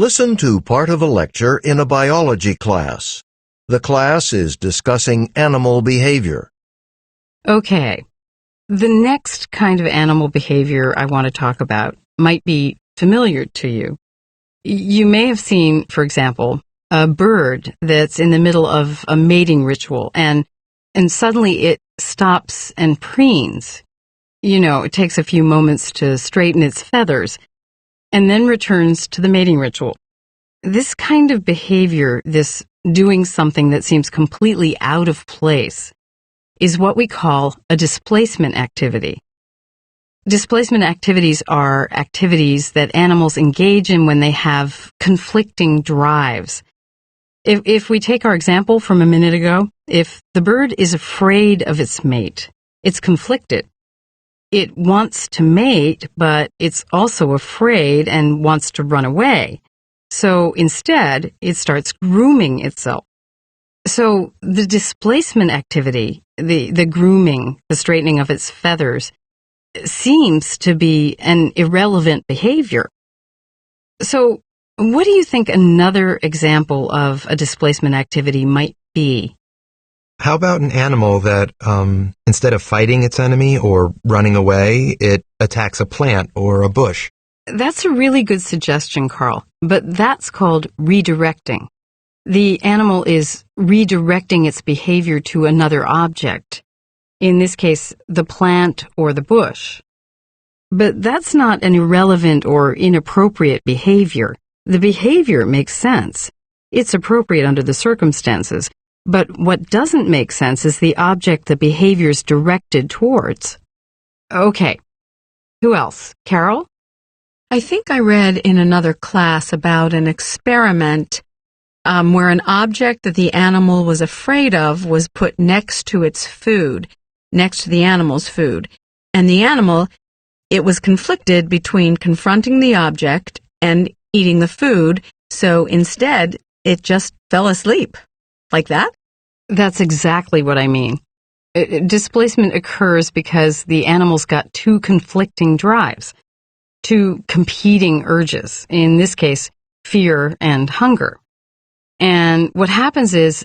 Listen to part of a lecture in a biology class. The class is discussing animal behavior. Okay. The next kind of animal behavior I want to talk about might be familiar to you. You may have seen, for example, a bird that's in the middle of a mating ritual and suddenly it stops and preens. You know, it takes a few moments to straighten its feathers and then returns to the mating ritual. This kind of behavior, this doing something that seems completely out of place, is what we call a displacement activity. Displacement activities are activities that animals engage in when they have conflicting drives. If we take our example from a minute ago, if the bird is afraid of its mate, it's conflicted. It wants to mate, but it's also afraid and wants to run away. So instead, it starts grooming itself. So the displacement activity, the grooming, the straightening of its feathers, seems to be an irrelevant behavior. So what do you think another example of a displacement activity might be? How about an animal that, instead of fighting its enemy or running away, it attacks a plant or a bush? That's a really good suggestion, Carl, but that's called redirecting. The animal is redirecting its behavior to another object, in this case, the plant or the bush. But that's not an irrelevant or inappropriate behavior. The behavior makes sense. It's appropriate under the circumstances, but what doesn't make sense is the object the behavior is directed towards. Okay, who else? Carol? I think I read in another class about an experiment where an object that the animal was afraid of was put next to its food, next to the animal's food. And the animal, it was conflicted between confronting the object and eating the food, so instead it just fell asleep. Like that? That's exactly what I mean. Displacement occurs because the animal's got two conflicting drives, two competing urges, in this case, fear and hunger. And what happens is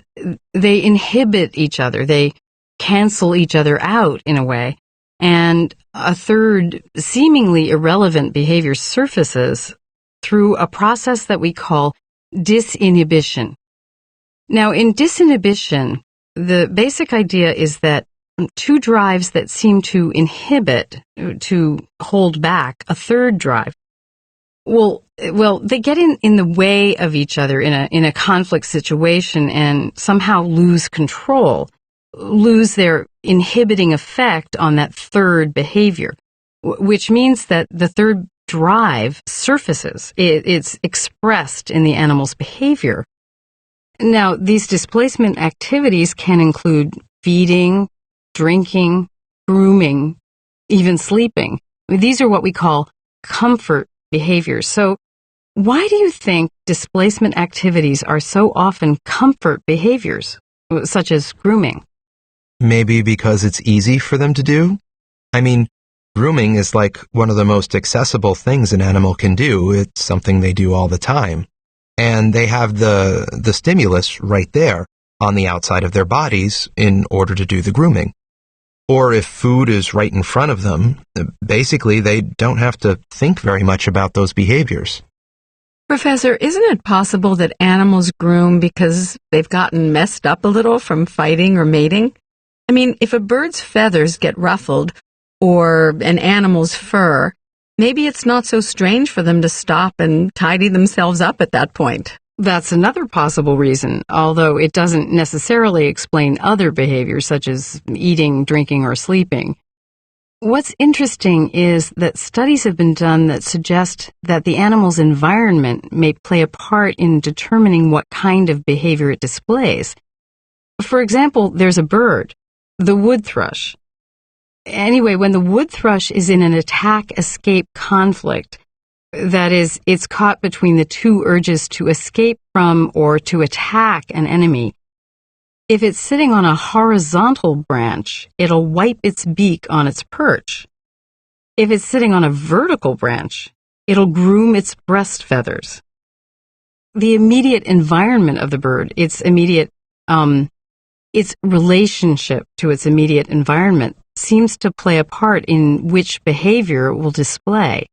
they inhibit each other, they cancel each other out in a way, and a third seemingly irrelevant behavior surfaces through a process that we call disinhibition. Now, in disinhibition, the basic idea is that two drives that seem to inhibit, to hold back a third drive, well, they get in the way of each other in a conflict situation and somehow lose control, lose their inhibiting effect on that third behavior, which means that the third drive surfaces. It's expressed in the animal's behavior. Now, these displacement activities can include feeding, drinking, grooming, even sleeping. These are what we call comfort behaviors. So why do you think displacement activities are so often comfort behaviors, such as grooming? Maybe because it's easy for them to do? I mean, grooming is like one of the most accessible things an animal can do. It's something they do all the time. And they have the stimulus right there on the outside of their bodies in order to do the grooming. Or if food is right in front of them, basically they don't have to think very much about those behaviors. Professor, isn't it possible that animals groom because they've gotten messed up a little from fighting or mating? I mean, if a bird's feathers get ruffled or an animal's fur, maybe it's not so strange for them to stop and tidy themselves up at that point. That's another possible reason, although it doesn't necessarily explain other behaviors such as eating, drinking, or sleeping. What's interesting is that studies have been done that suggest that the animal's environment may play a part in determining what kind of behavior it displays. For example, there's a bird, the wood thrush. Anyway, when the wood thrush is in an attack-escape conflict, that is, it's caught between the two urges to escape from or to attack an enemy. If it's sitting on a horizontal branch, it'll wipe its beak on its perch. If it's sitting on a vertical branch, it'll groom its breast feathers. the immediate environment of the bird, its relationship to its immediate environment seems to play a part in which behavior it will display.